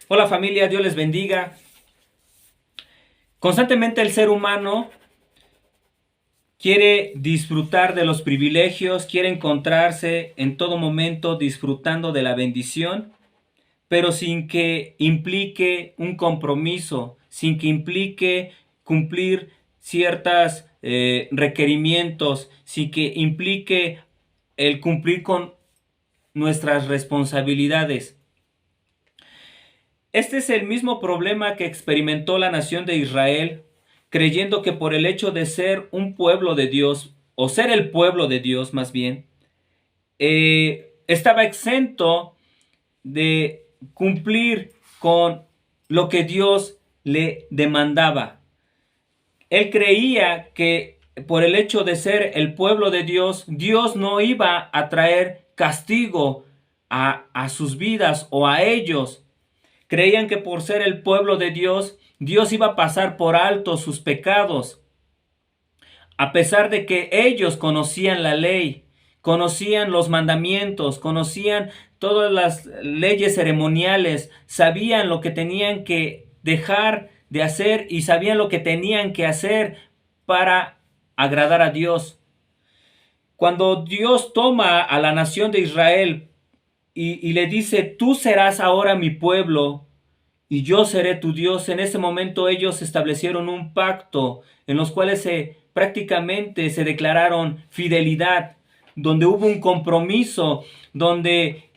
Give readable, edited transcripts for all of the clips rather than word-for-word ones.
Hola familia, Dios les bendiga. Constantemente el ser humano quiere disfrutar de los privilegios, quiere encontrarse en todo momento disfrutando de la bendición, pero sin que implique un compromiso, sin que implique cumplir ciertos requerimientos, sin que implique el cumplir con nuestras responsabilidades. Este es el mismo problema que experimentó la nación de Israel, creyendo que por el hecho de ser un pueblo de Dios, o ser el pueblo de Dios más bien, estaba exento de cumplir con lo que Dios le demandaba. Él creía que por el hecho de ser el pueblo de Dios, Dios no iba a traer castigo a sus vidas o a ellos. Creían que por ser el pueblo de Dios, Dios iba a pasar por alto sus pecados. A pesar de que ellos conocían la ley, conocían los mandamientos, conocían todas las leyes ceremoniales, sabían lo que tenían que dejar de hacer y sabían lo que tenían que hacer para agradar a Dios. Cuando Dios toma a la nación de Israel y le dice, tú serás ahora mi pueblo, y yo seré tu Dios. En ese momento ellos establecieron un pacto en los cuales prácticamente se declararon fidelidad, donde hubo un compromiso, donde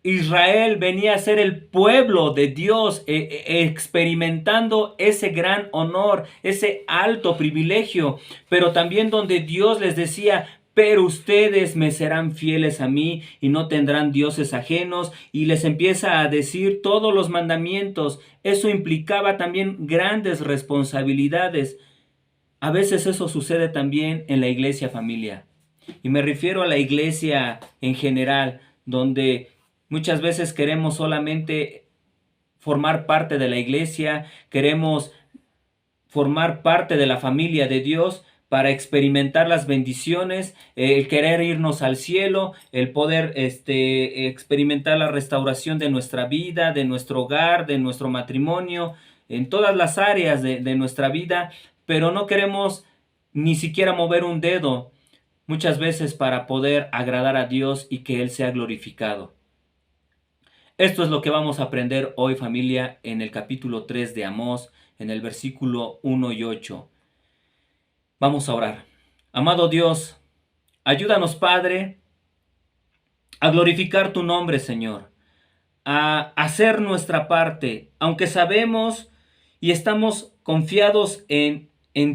Israel venía a ser el pueblo de Dios, experimentando ese gran honor, ese alto privilegio, pero también donde Dios les decía, pero ustedes me serán fieles a mí y no tendrán dioses ajenos, y les empieza a decir todos los mandamientos. Eso implicaba también grandes responsabilidades. A veces eso sucede también en la iglesia, familia, y me refiero a la iglesia en general, donde muchas veces queremos solamente formar parte de la iglesia, queremos formar parte de la familia de Dios para experimentar las bendiciones, el querer irnos al cielo, el poder experimentar la restauración de nuestra vida, de nuestro hogar, de nuestro matrimonio, en todas las áreas de nuestra vida, pero no queremos ni siquiera mover un dedo muchas veces para poder agradar a Dios y que Él sea glorificado. Esto es lo que vamos a aprender hoy, familia, en el capítulo 3 de Amós, en el versículo 1 y 8. Vamos a orar. Amado Dios, ayúdanos, Padre, a glorificar tu nombre, Señor, a hacer nuestra parte, aunque sabemos y estamos confiados en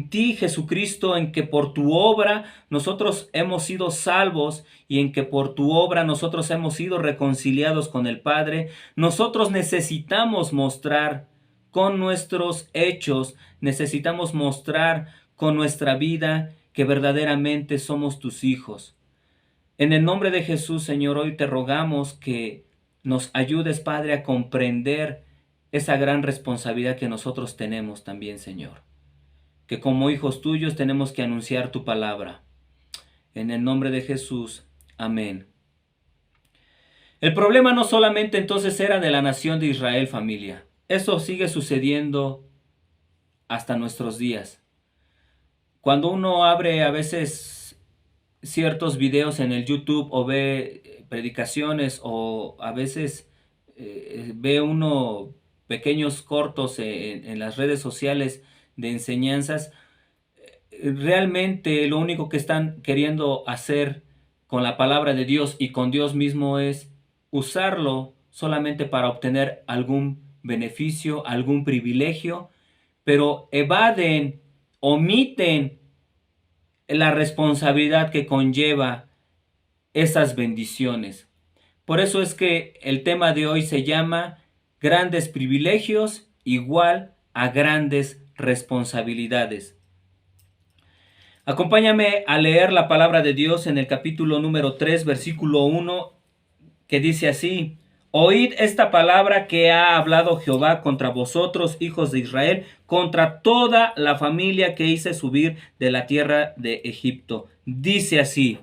ti, Jesucristo, en que por tu obra nosotros hemos sido salvos y en que por tu obra nosotros hemos sido reconciliados con el Padre. Nosotros necesitamos mostrar con nuestros hechos, necesitamos mostrar con nuestra vida que verdaderamente somos tus hijos. En el nombre de Jesús, Señor, hoy te rogamos que nos ayudes, Padre, a comprender esa gran responsabilidad que nosotros tenemos también, Señor. Que como hijos tuyos tenemos que anunciar tu palabra. En el nombre de Jesús, amén. El problema no solamente entonces era de la nación de Israel, familia. Eso sigue sucediendo hasta nuestros días. Cuando uno abre a veces ciertos videos en el YouTube o ve predicaciones o a veces ve uno pequeños cortos en las redes sociales de enseñanzas, realmente lo único que están queriendo hacer con la palabra de Dios y con Dios mismo es usarlo solamente para obtener algún beneficio, algún privilegio, pero evaden, omiten la responsabilidad que conlleva esas bendiciones. Por eso es que el tema de hoy se llama grandes privilegios igual a grandes responsabilidades. Acompáñame a leer la palabra de Dios en el capítulo número 3, versículo 1, que dice así: Oíd esta palabra que ha hablado Jehová contra vosotros, hijos de Israel, contra toda la familia que hice subir de la tierra de Egipto. Dice así.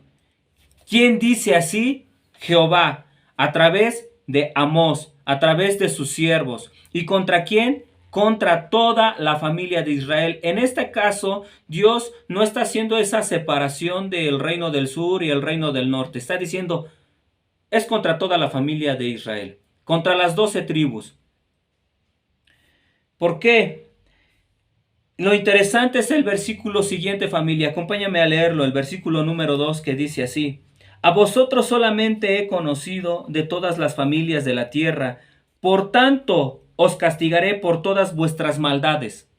¿Quién dice así? Jehová, a través de Amós. a través de sus siervos. ¿Y contra quién? Contra toda la familia de Israel. En este caso, Dios no está haciendo esa separación del reino del sur y el reino del norte. Está diciendo, es contra toda la familia de Israel, contra las 12 tribus. ¿Por qué? Lo interesante es el versículo siguiente, familia. Acompáñame a leerlo, el versículo número 2, que dice así: a vosotros solamente he conocido de todas las familias de la tierra, por tanto os castigaré por todas vuestras maldades.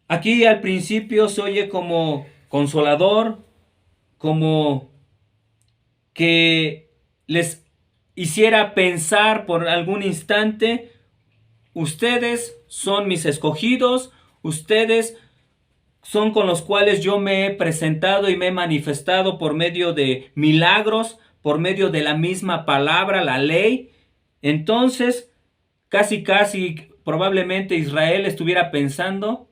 Aquí al principio se oye como consolador, como que les hiciera pensar por algún instante: ustedes son mis escogidos, ustedes son con los cuales yo me he presentado y me he manifestado por medio de milagros, por medio de la misma palabra, la ley. Entonces, casi probablemente Israel estuviera pensando,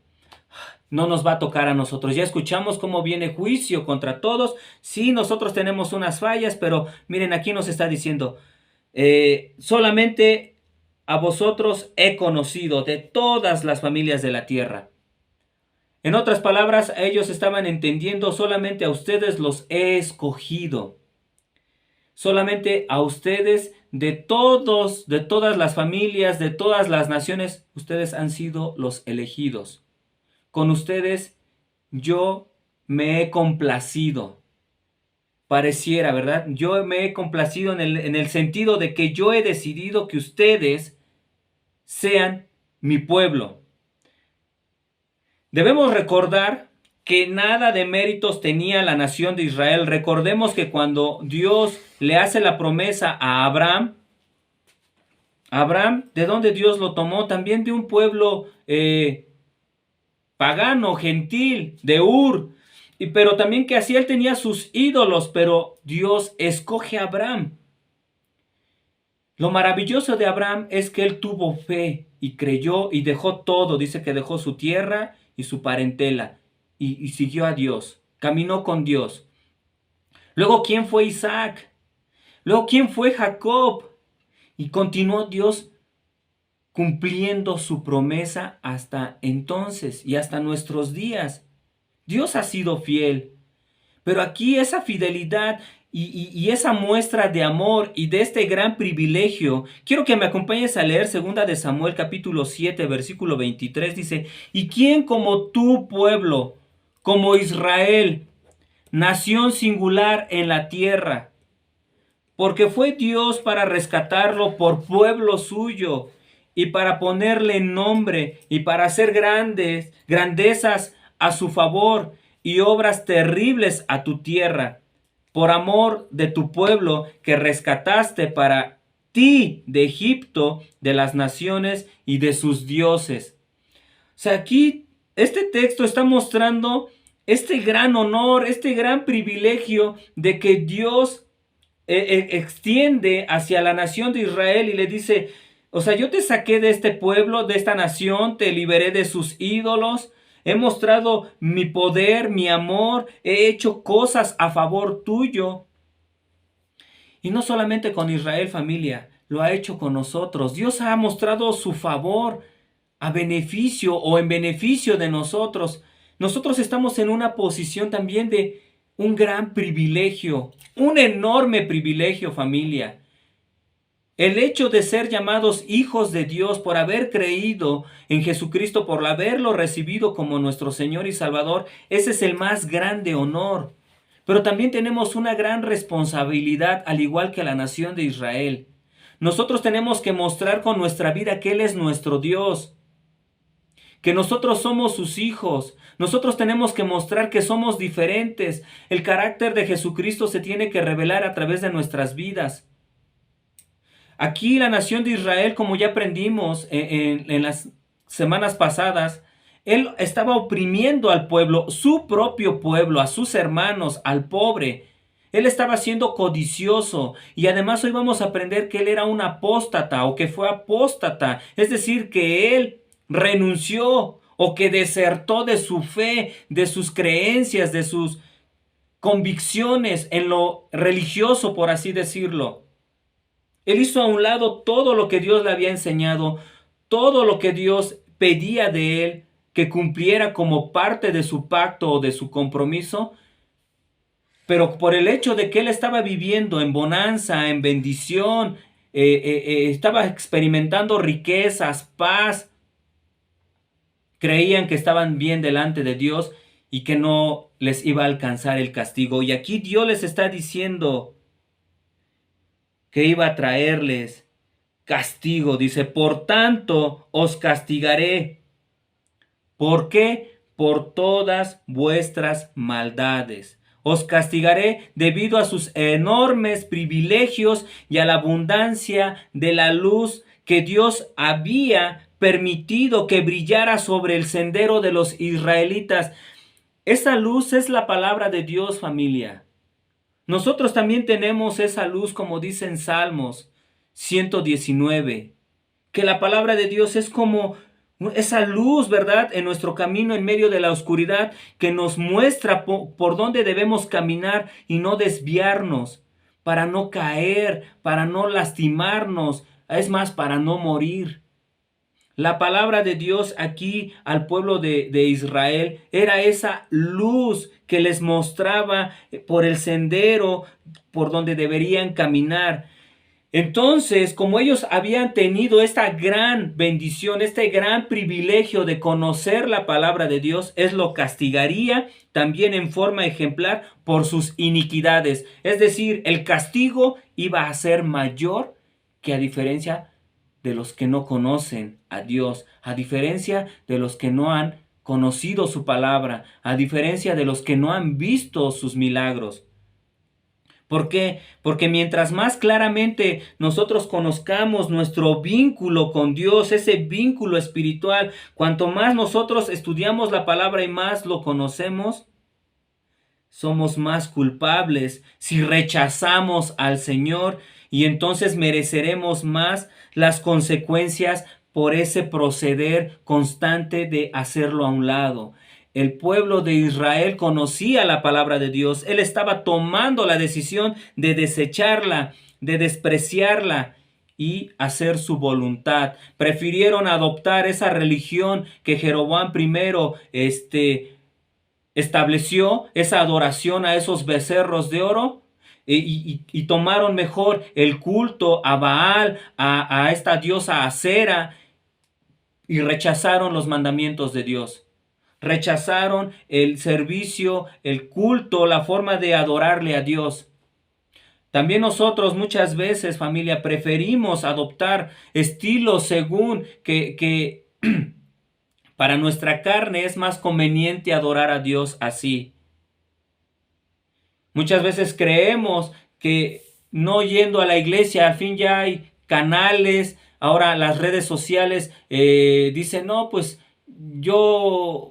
no nos va a tocar a nosotros. Ya escuchamos cómo viene juicio contra todos. Sí, nosotros tenemos unas fallas, pero miren, aquí nos está diciendo, solamente a vosotros he conocido de todas las familias de la tierra. En otras palabras, ellos estaban entendiendo, solamente a ustedes los he escogido. Solamente a ustedes, de todas las familias, de todas las naciones, ustedes han sido los elegidos. Con ustedes yo me he complacido. Pareciera, ¿verdad? Yo me he complacido en el sentido de que yo he decidido que ustedes sean mi pueblo. Debemos recordar que nada de méritos tenía la nación de Israel. Recordemos que cuando Dios le hace la promesa a Abraham, ¿de dónde Dios lo tomó? También de un pueblo pagano, gentil, de Ur. Pero también que así él tenía sus ídolos, pero Dios escoge a Abraham. Lo maravilloso de Abraham es que él tuvo fe y creyó y dejó todo. Dice que dejó su tierra y su parentela y siguió a Dios, caminó con Dios. Luego, ¿quién fue Isaac? Luego, ¿quién fue Jacob? Y continuó Dios cumpliendo su promesa hasta entonces y hasta nuestros días. Dios ha sido fiel. Pero aquí esa fidelidad y esa muestra de amor y de este gran privilegio, quiero que me acompañes a leer 2 de Samuel capítulo 7, versículo 23, dice: ¿y quién como tu pueblo, como Israel, nación singular en la tierra? Porque fue Dios para rescatarlo por pueblo suyo y para ponerle nombre y para hacer grandezas a su favor y obras terribles a tu tierra, por amor de tu pueblo que rescataste para ti de Egipto, de las naciones y de sus dioses. O sea, aquí este texto está mostrando este gran honor, este gran privilegio de que Dios extiende hacia la nación de Israel y le dice, o sea, yo te saqué de este pueblo, de esta nación, te liberé de sus ídolos, he mostrado mi poder, mi amor, he hecho cosas a favor tuyo. Y no solamente con Israel, familia, lo ha hecho con nosotros. Dios ha mostrado su favor a beneficio o en beneficio de nosotros. Nosotros estamos en una posición también de un gran privilegio, un enorme privilegio, familia. El hecho de ser llamados hijos de Dios por haber creído en Jesucristo, por haberlo recibido como nuestro Señor y Salvador, ese es el más grande honor. Pero también tenemos una gran responsabilidad, al igual que la nación de Israel. Nosotros tenemos que mostrar con nuestra vida que Él es nuestro Dios, que nosotros somos sus hijos. Nosotros tenemos que mostrar que somos diferentes. El carácter de Jesucristo se tiene que revelar a través de nuestras vidas. Aquí la nación de Israel, como ya aprendimos en las semanas pasadas, él estaba oprimiendo al pueblo, su propio pueblo, a sus hermanos, al pobre. Él estaba siendo codicioso y además hoy vamos a aprender que él era un apóstata o que fue apóstata. Es decir, que él renunció o que desertó de su fe, de sus creencias, de sus convicciones en lo religioso, por así decirlo. Él hizo a un lado todo lo que Dios le había enseñado, todo lo que Dios pedía de él que cumpliera como parte de su pacto o de su compromiso, pero por el hecho de que él estaba viviendo en bonanza, en bendición, estaba experimentando riquezas, paz, creían que estaban bien delante de Dios y que no les iba a alcanzar el castigo. Y aquí Dios les está diciendo que iba a traerles castigo. Dice, por tanto os castigaré. ¿Por qué? Por todas vuestras maldades. Os castigaré debido a sus enormes privilegios y a la abundancia de la luz que Dios había permitido que brillara sobre el sendero de los israelitas. Esa luz es la palabra de Dios, familia. Nosotros también tenemos esa luz, como dice en Salmos 119, que la palabra de Dios es como esa luz, ¿verdad? En nuestro camino en medio de la oscuridad, que nos muestra por dónde debemos caminar y no desviarnos, para no caer, para no lastimarnos, es más, para no morir. La palabra de Dios aquí al pueblo de Israel era esa luz que les mostraba por el sendero por donde deberían caminar. Entonces, como ellos habían tenido esta gran bendición, este gran privilegio de conocer la palabra de Dios, Él lo castigaría también en forma ejemplar por sus iniquidades. Es decir, el castigo iba a ser mayor que a diferencia de los que no conocen a Dios, a diferencia de los que no han conocido su palabra, a diferencia de los que no han visto sus milagros. ¿Por qué? Porque mientras más claramente nosotros conozcamos nuestro vínculo con Dios, ese vínculo espiritual, cuanto más nosotros estudiamos la palabra y más lo conocemos, somos más culpables si rechazamos al Señor, y entonces mereceremos más las consecuencias por ese proceder constante de hacerlo a un lado. El pueblo de Israel conocía la palabra de Dios. Él estaba tomando la decisión de desecharla, de despreciarla y hacer su voluntad. Prefirieron adoptar esa religión que Jeroboam primero estableció, esa adoración a esos becerros de oro, y tomaron mejor el culto a Baal, a esta diosa Acera, y rechazaron los mandamientos de Dios. Rechazaron el servicio, el culto, la forma de adorarle a Dios. También nosotros muchas veces, familia, preferimos adoptar estilos según que para nuestra carne es más conveniente adorar a Dios así. Muchas veces creemos que no yendo a la iglesia, al fin ya hay canales, ahora las redes sociales dicen, no, pues yo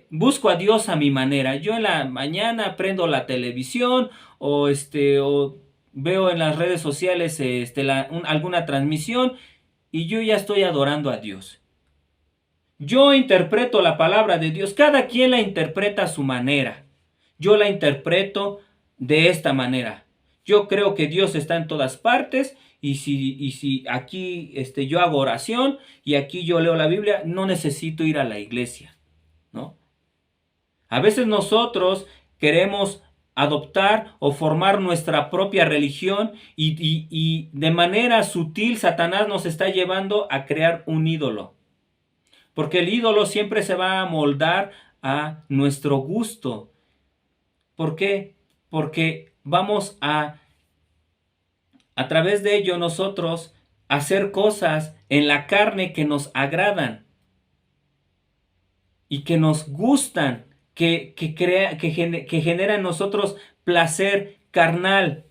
busco a Dios a mi manera. Yo en la mañana prendo la televisión o veo en las redes sociales alguna transmisión y yo ya estoy adorando a Dios. Yo interpreto la palabra de Dios, cada quien la interpreta a su manera. Yo la interpreto de esta manera. Yo creo que Dios está en todas partes y si aquí yo hago oración y aquí yo leo la Biblia, no necesito ir a la iglesia, ¿no? A veces nosotros queremos adoptar o formar nuestra propia religión y de manera sutil Satanás nos está llevando a crear un ídolo. Porque el ídolo siempre se va a moldar a nuestro gusto. ¿Por qué? Porque vamos a través de ello nosotros hacer cosas en la carne que nos agradan y que nos gustan, que generan en nosotros placer carnal.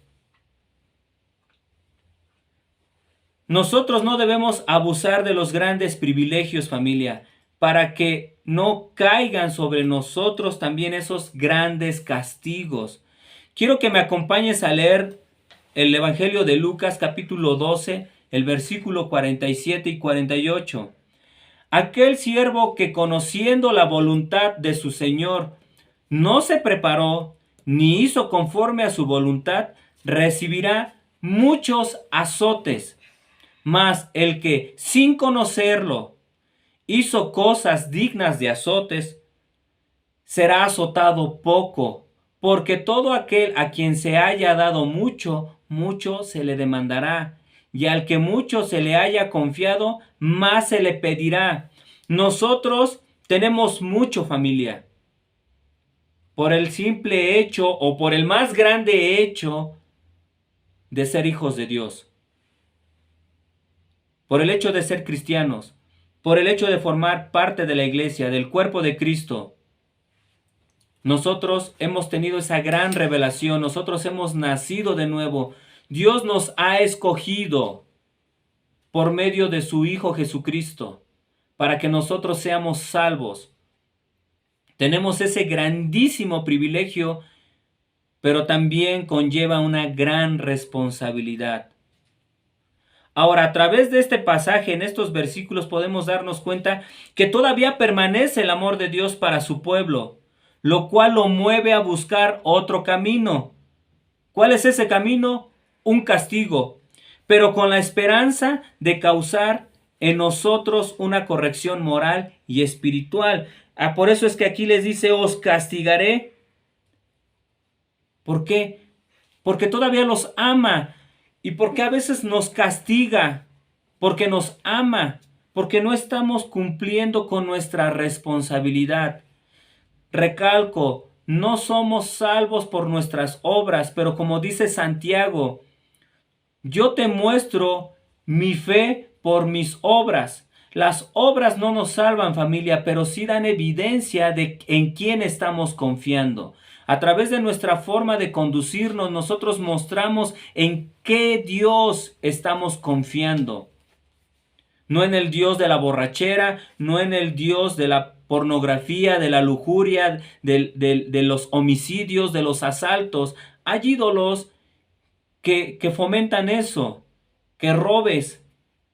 Nosotros no debemos abusar de los grandes privilegios, familia, para que no caigan sobre nosotros también esos grandes castigos. Quiero que me acompañes a leer el Evangelio de Lucas, capítulo 12, el versículo 47 y 48. Aquel siervo que conociendo la voluntad de su Señor no se preparó ni hizo conforme a su voluntad, recibirá muchos azotes. Mas el que sin conocerlo hizo cosas dignas de azotes, será azotado poco, porque todo aquel a quien se haya dado mucho, mucho se le demandará, y al que mucho se le haya confiado, más se le pedirá. Nosotros tenemos mucho, familia, por el simple hecho o por el más grande hecho de ser hijos de Dios, por el hecho de ser cristianos, por el hecho de formar parte de la iglesia, del cuerpo de Cristo. Nosotros hemos tenido esa gran revelación, nosotros hemos nacido de nuevo. Dios nos ha escogido por medio de su Hijo Jesucristo para que nosotros seamos salvos. Tenemos ese grandísimo privilegio, pero también conlleva una gran responsabilidad. Ahora, a través de este pasaje, en estos versículos, podemos darnos cuenta que todavía permanece el amor de Dios para su pueblo, lo cual lo mueve a buscar otro camino. ¿Cuál es ese camino? Un castigo, pero con la esperanza de causar en nosotros una corrección moral y espiritual. Por eso es que aquí les dice, os castigaré. ¿Por qué? Porque todavía los ama. Y porque a veces nos castiga, porque nos ama, porque no estamos cumpliendo con nuestra responsabilidad. Recalco, no somos salvos por nuestras obras, pero como dice Santiago, yo te muestro mi fe por mis obras. Las obras no nos salvan, familia, pero sí dan evidencia de en quién estamos confiando. A través de nuestra forma de conducirnos, nosotros mostramos en qué Dios estamos confiando. No en el Dios de la borrachera, no en el Dios de la pornografía, de la lujuria, de los homicidios, de los asaltos. Hay ídolos que fomentan eso, que robes,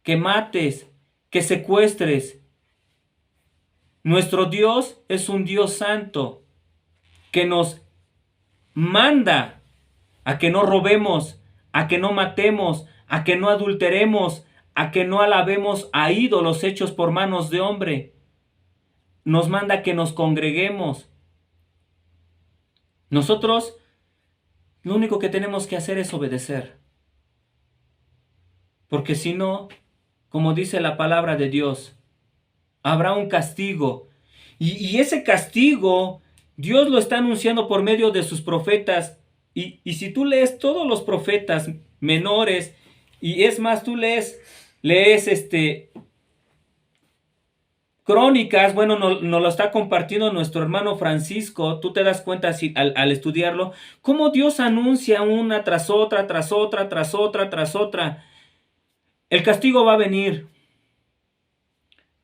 que mates, que secuestres. Nuestro Dios es un Dios santo que nos manda a que no robemos, a que no matemos, a que no adulteremos, a que no alabemos a ídolos hechos por manos de hombre. Nos manda que nos congreguemos. Nosotros lo único que tenemos que hacer es obedecer. Porque si no, como dice la palabra de Dios, habrá un castigo. Y ese castigo, Dios lo está anunciando por medio de sus profetas. Y si tú lees todos los profetas menores, y es más, tú lees Crónicas, bueno, nos lo está compartiendo nuestro hermano Francisco. Tú te das cuenta al estudiarlo, cómo Dios anuncia una tras otra, tras otra, tras otra, tras otra. El castigo va a venir,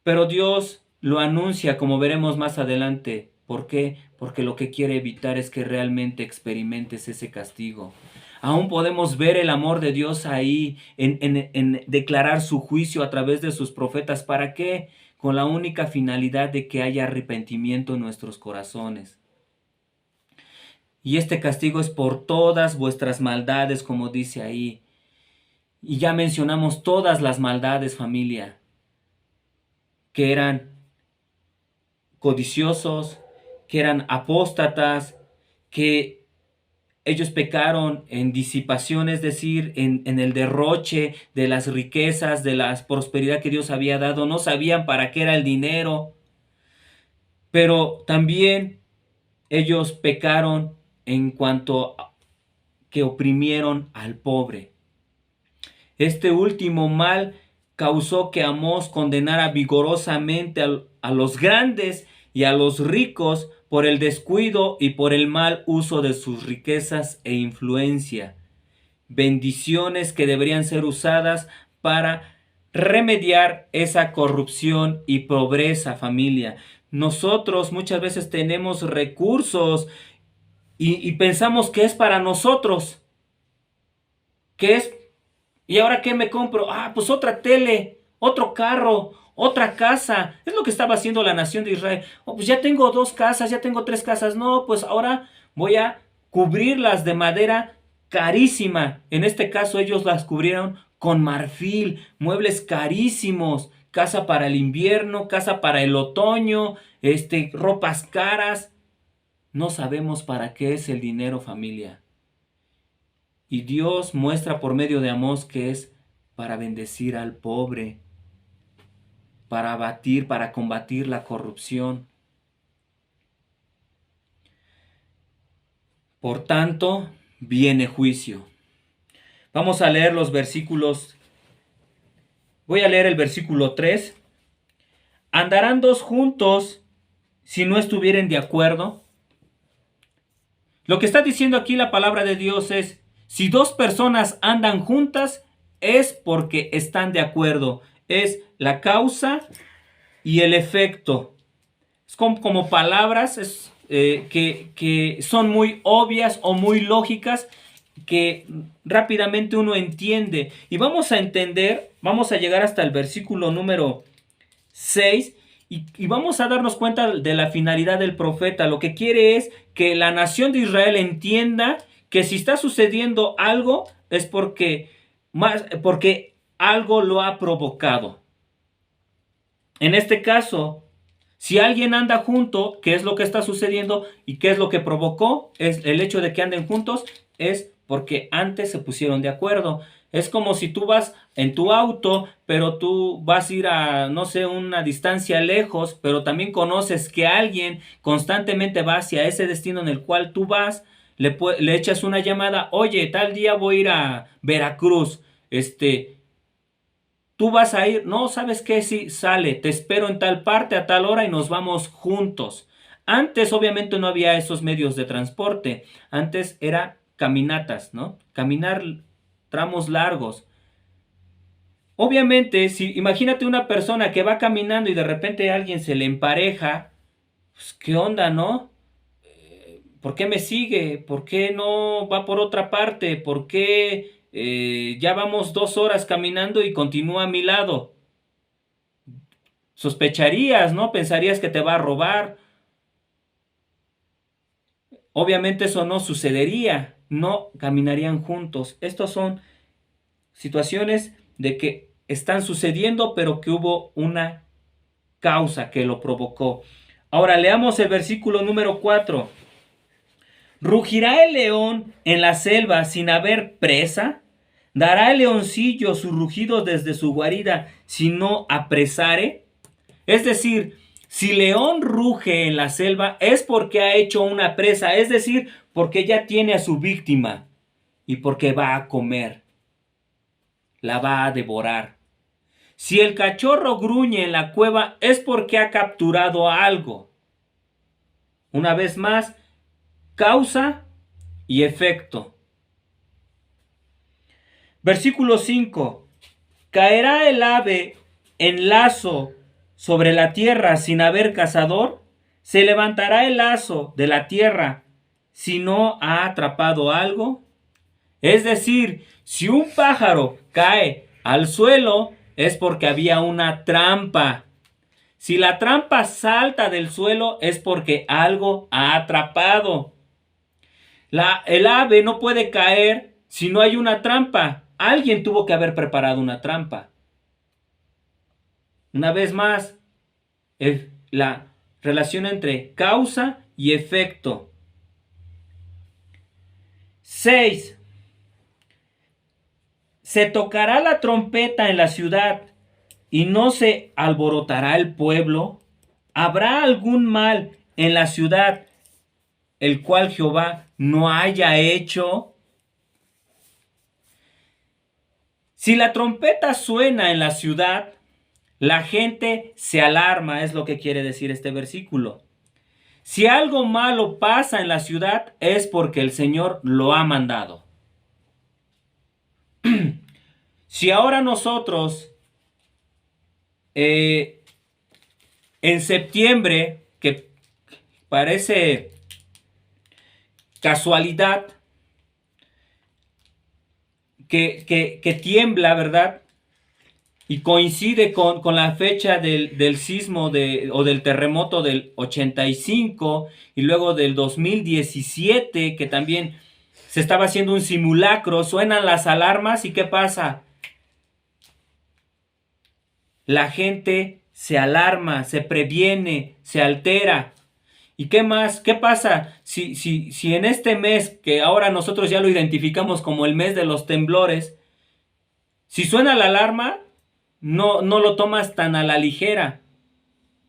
pero Dios lo anuncia, como veremos más adelante. ¿Por qué? Porque lo que quiere evitar es que realmente experimentes ese castigo. Aún podemos ver el amor de Dios ahí, en declarar su juicio a través de sus profetas. ¿Para qué? Con la única finalidad de que haya arrepentimiento en nuestros corazones. Y este castigo es por todas vuestras maldades, como dice ahí. Y ya mencionamos todas las maldades, familia, que eran codiciosos, que eran apóstatas, que ellos pecaron en disipación, es decir, en el derroche de las riquezas, de la prosperidad que Dios había dado. No sabían para qué era el dinero. Pero también ellos pecaron en cuanto a que oprimieron al pobre. Este último mal causó que Amós condenara vigorosamente a los grandes y a los ricos por el descuido y por el mal uso de sus riquezas e influencia. Bendiciones que deberían ser usadas para remediar esa corrupción y pobreza, familia. Nosotros muchas veces tenemos recursos y pensamos que es para nosotros, que es, ¿y ahora qué me compro? Pues otra tele, otro carro, otra casa. Es lo que estaba haciendo la nación de Israel. Pues ya tengo 2 casas, ya tengo 3 casas. No, pues ahora voy a cubrirlas de madera carísima. En este caso ellos las cubrieron con marfil, muebles carísimos, casa para el invierno, casa para el otoño, ropas caras. No sabemos para qué es el dinero, familia. Y Dios muestra por medio de Amós que es para bendecir al pobre, para combatir la corrupción. Por tanto, viene juicio. Vamos a leer los versículos. Voy a leer el versículo 3. ¿Andarán dos juntos si no estuvieren de acuerdo? Lo que está diciendo aquí la palabra de Dios es, si dos personas andan juntas, es porque están de acuerdo. Es la causa y el efecto. Es como palabras que son muy obvias o muy lógicas, que rápidamente uno entiende. Y vamos a entender, vamos a llegar hasta el versículo número 6 y vamos a darnos cuenta de la finalidad del profeta. Lo que quiere es que la nación de Israel entienda que si está sucediendo algo es porque algo lo ha provocado. En este caso, si alguien anda junto, ¿qué es lo que está sucediendo y qué es lo que provocó? Es el hecho de que anden juntos, es porque antes se pusieron de acuerdo. Es como si tú vas en tu auto, pero tú vas a ir a, no sé, una distancia lejos, pero también conoces que alguien constantemente va hacia ese destino en el cual tú vas, le echas una llamada, oye, tal día voy a ir a Veracruz, tú vas a ir, no, ¿sabes qué? Sí, sale, te espero en tal parte a tal hora y nos vamos juntos. Antes obviamente no había esos medios de transporte, antes era caminatas, ¿no? Caminar tramos largos. Obviamente, si imagínate una persona que va caminando y de repente alguien se le empareja, pues, ¿qué onda, no? ¿Por qué me sigue? ¿Por qué no va por otra parte? ¿Por qué ya vamos 2 horas caminando y continúa a mi lado? Sospecharías, ¿no? Pensarías que te va a robar. Obviamente eso no sucedería, no caminarían juntos. Estas son situaciones de que están sucediendo, pero que hubo una causa que lo provocó. Ahora leamos el versículo número 4. ¿Rugirá el león en la selva sin haber presa? ¿Dará el leoncillo su rugido desde su guarida si no apresare? Es decir, si león ruge en la selva es porque ha hecho una presa, es decir, porque ya tiene a su víctima y porque va a comer, la va a devorar. Si el cachorro gruñe en la cueva es porque ha capturado algo. Una vez más, causa y efecto. Versículo 5. ¿Caerá el ave en lazo sobre la tierra sin haber cazador? ¿Se levantará el lazo de la tierra si no ha atrapado algo? Es decir, si un pájaro cae al suelo es porque había una trampa. Si la trampa salta del suelo es porque algo ha atrapado. El ave no puede caer si no hay una trampa. Alguien tuvo que haber preparado una trampa. Una vez más, la relación entre causa y efecto. 6. ¿Se tocará la trompeta en la ciudad y no se alborotará el pueblo? ¿Habrá algún mal en la ciudad el cual Jehová no haya hecho? Si la trompeta suena en la ciudad, la gente se alarma, es lo que quiere decir este versículo. Si algo malo pasa en la ciudad, es porque el Señor lo ha mandado. Si ahora nosotros, en septiembre, que parece casualidad, que tiembla, ¿verdad? Y coincide con la fecha del sismo o del terremoto del 85 y luego del 2017, que también Se estaba haciendo un simulacro, suenan las alarmas y ¿qué pasa? La gente se alarma, se previene, se altera. ¿Y qué más? ¿Qué pasa si en este mes, que ahora nosotros ya lo identificamos como el mes de los temblores, si suena la alarma, no lo tomas tan a la ligera?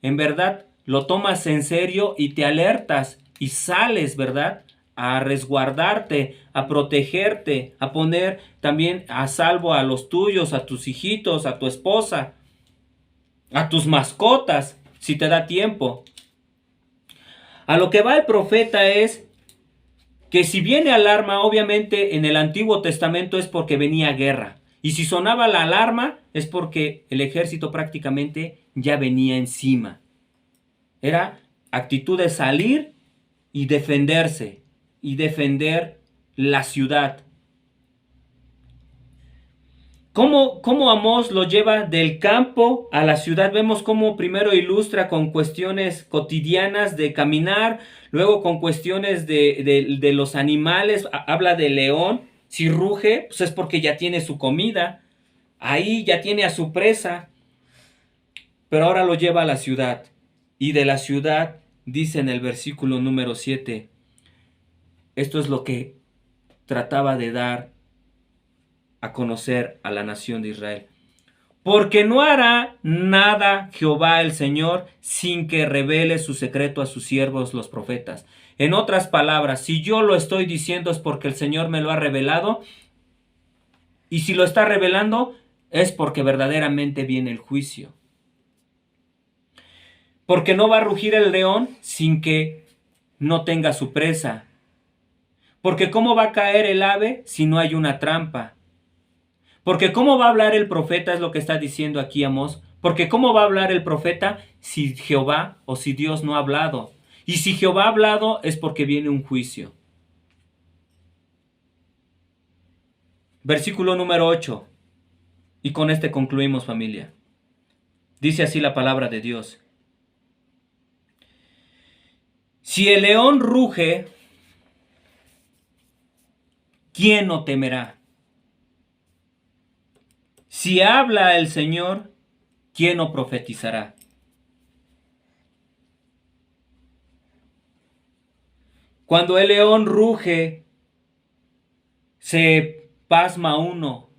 En verdad, lo tomas en serio y te alertas y sales, ¿verdad? A resguardarte, a protegerte, a poner también a salvo a los tuyos, a tus hijitos, a tu esposa, a tus mascotas, si te da tiempo. A lo que va el profeta es que si viene alarma, obviamente en el Antiguo Testamento es porque venía guerra. Y si sonaba la alarma es porque el ejército prácticamente ya venía encima. Era actitud de salir y defenderse y defender la ciudad. ¿Cómo Amós lo lleva del campo a la ciudad? Vemos cómo primero ilustra con cuestiones cotidianas de caminar, luego con cuestiones de los animales, habla del león, si ruge, pues es porque ya tiene su comida, ahí ya tiene a su presa, pero ahora lo lleva a la ciudad, y de la ciudad dice en el versículo número 7, esto es lo que trataba de dar a conocer a la nación de Israel. Porque no hará nada Jehová el Señor sin que revele su secreto a sus siervos los profetas. En otras palabras, si yo lo estoy diciendo es porque el Señor me lo ha revelado, y si lo está revelando es porque verdaderamente viene el juicio. Porque no va a rugir el león sin que no tenga su presa. Porque ¿cómo va a caer el ave si no hay una trampa? Porque ¿cómo va a hablar el profeta? Es lo que está diciendo aquí Amós. Porque ¿cómo va a hablar el profeta si Jehová o si Dios no ha hablado? Y si Jehová ha hablado es porque viene un juicio. Versículo número 8. Y con este concluimos, familia. Dice así la palabra de Dios. Si el león ruge, ¿quién no temerá? Si habla el Señor, ¿quién no profetizará? Cuando el león ruge, se pasma uno,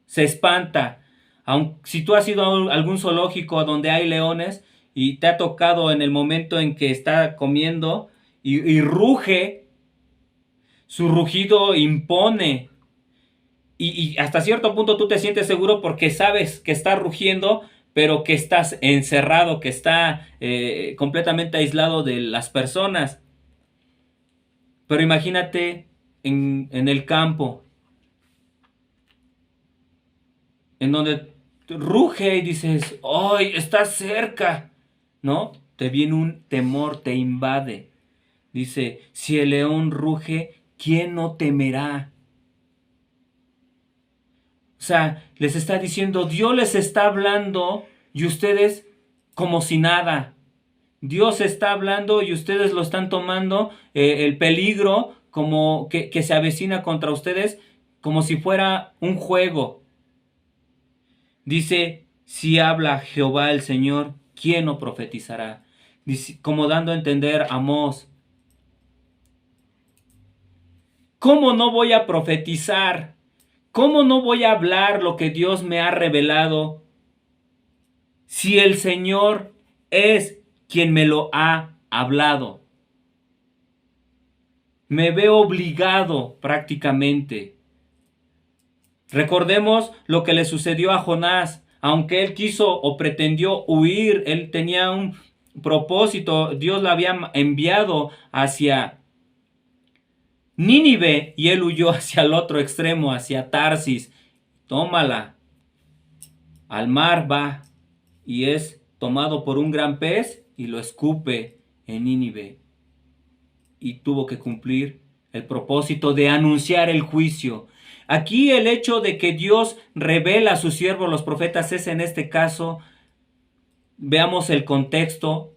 se espanta. Si tú has ido a algún zoológico donde hay leones y te ha tocado en el momento en que está comiendo y ruge, su rugido impone. Y hasta cierto punto tú te sientes seguro porque sabes que está rugiendo, pero que estás encerrado, que está completamente aislado de las personas. Pero imagínate en el campo, en donde ruge y dices, ¡ay, está cerca! ¿No? Te viene un temor, te invade. Dice, si el león ruge, ¿quién no temerá? O sea, les está diciendo, Dios les está hablando y ustedes como si nada. Dios está hablando y ustedes lo están tomando, el peligro como que se avecina contra ustedes como si fuera un juego. Dice, si habla Jehová el Señor, ¿quién no profetizará? Dice, como dando a entender a Amós, ¿cómo no voy a profetizar? ¿Cómo no voy a hablar lo que Dios me ha revelado si el Señor es quien me lo ha hablado? Me veo obligado prácticamente. Recordemos lo que le sucedió a Jonás. Aunque él quiso o pretendió huir, él tenía un propósito. Dios lo había enviado hacia Nínive y él huyó hacia el otro extremo, hacia Tarsis. Tómala. Al mar va y es tomado por un gran pez y lo escupe en Nínive. Y tuvo que cumplir el propósito de anunciar el juicio. Aquí el hecho de que Dios revela a sus siervos los profetas es en este caso, veamos el contexto,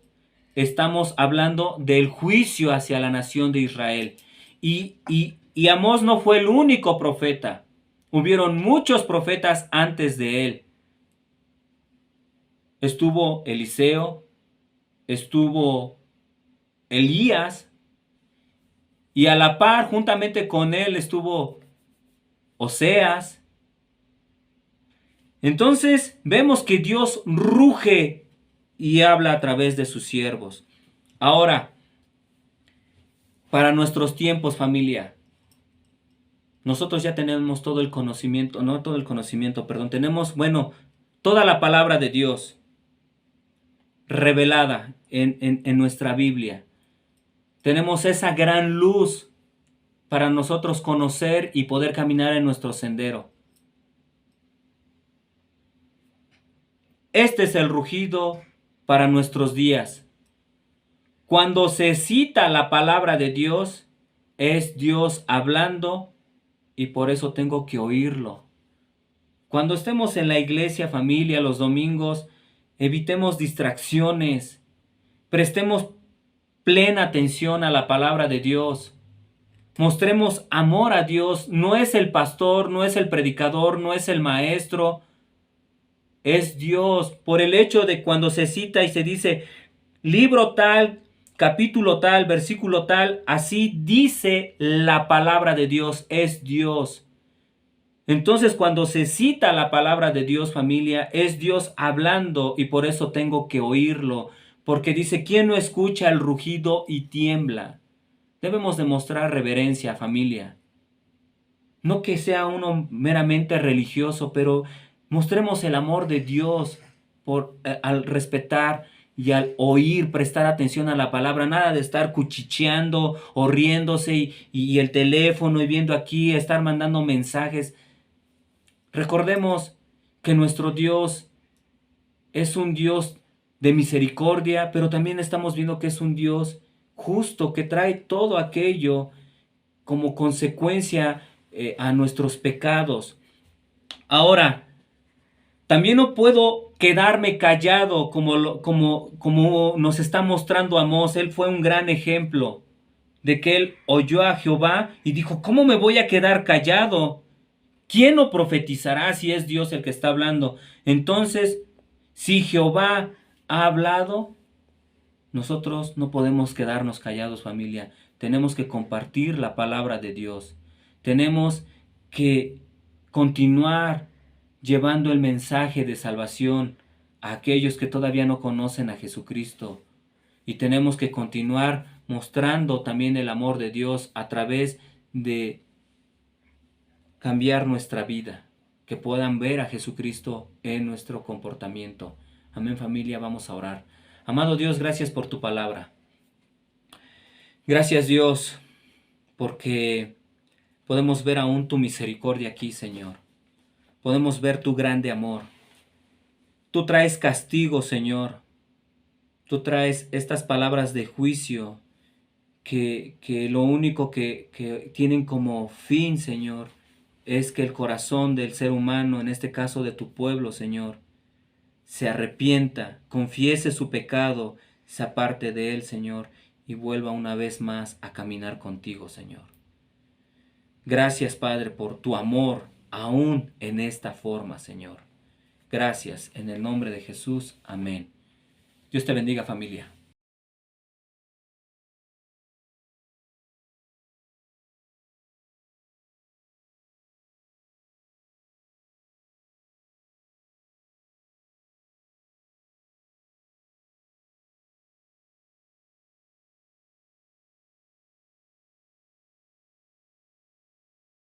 estamos hablando del juicio hacia la nación de Israel. Y Y Amós no fue el único profeta. Hubieron muchos profetas antes de él. Estuvo Eliseo, estuvo Elías, y a la par, juntamente con él, estuvo Oseas. Entonces vemos que Dios ruge y habla a través de sus siervos. Ahora, para nuestros tiempos, familia, nosotros ya tenemos todo el conocimiento, no todo el conocimiento, perdón, tenemos, toda la palabra de Dios revelada en nuestra Biblia. Tenemos esa gran luz para nosotros conocer y poder caminar en nuestro sendero. Este es el rugido para nuestros días. Cuando se cita la palabra de Dios, es Dios hablando y por eso tengo que oírlo. Cuando estemos en la iglesia, familia, los domingos, evitemos distracciones. Prestemos plena atención a la palabra de Dios. Mostremos amor a Dios. No es el pastor, no es el predicador, no es el maestro. Es Dios. Por el hecho de cuando se cita y se dice libro tal, capítulo tal, versículo tal, así dice la palabra de Dios, es Dios. Entonces cuando se cita la palabra de Dios, familia, es Dios hablando y por eso tengo que oírlo. Porque dice, ¿quién no escucha el rugido y tiembla? Debemos demostrar reverencia, familia. No que sea uno meramente religioso, pero mostremos el amor de Dios al respetar y al oír, prestar atención a la palabra. Nada de estar cuchicheando o riéndose y el teléfono y viendo aquí, estar mandando mensajes. Recordemos que nuestro Dios es un Dios de misericordia, pero también estamos viendo que es un Dios justo, que trae todo aquello como consecuencia a nuestros pecados. Ahora, también no puedo quedarme callado como nos está mostrando Amós. Él fue un gran ejemplo de que él oyó a Jehová y dijo, ¿cómo me voy a quedar callado? ¿Quién no profetizará si es Dios el que está hablando? Entonces, si Jehová ha hablado, nosotros no podemos quedarnos callados, familia. Tenemos que compartir la palabra de Dios. Tenemos que continuar llevando el mensaje de salvación a aquellos que todavía no conocen a Jesucristo. Y tenemos que continuar mostrando también el amor de Dios a través de cambiar nuestra vida, que puedan ver a Jesucristo en nuestro comportamiento. Amén, familia, vamos a orar. Amado Dios, gracias por tu palabra. Gracias, Dios, porque podemos ver aún tu misericordia aquí, Señor. Podemos ver tu grande amor. Tú traes castigo, Señor. Tú traes estas palabras de juicio que lo único que tienen como fin, Señor, es que el corazón del ser humano, en este caso de tu pueblo, Señor, se arrepienta, confiese su pecado, se aparte de él, Señor, y vuelva una vez más a caminar contigo, Señor. Gracias, Padre, por tu amor, aún en esta forma, Señor. Gracias, en el nombre de Jesús. Amén. Dios te bendiga, familia.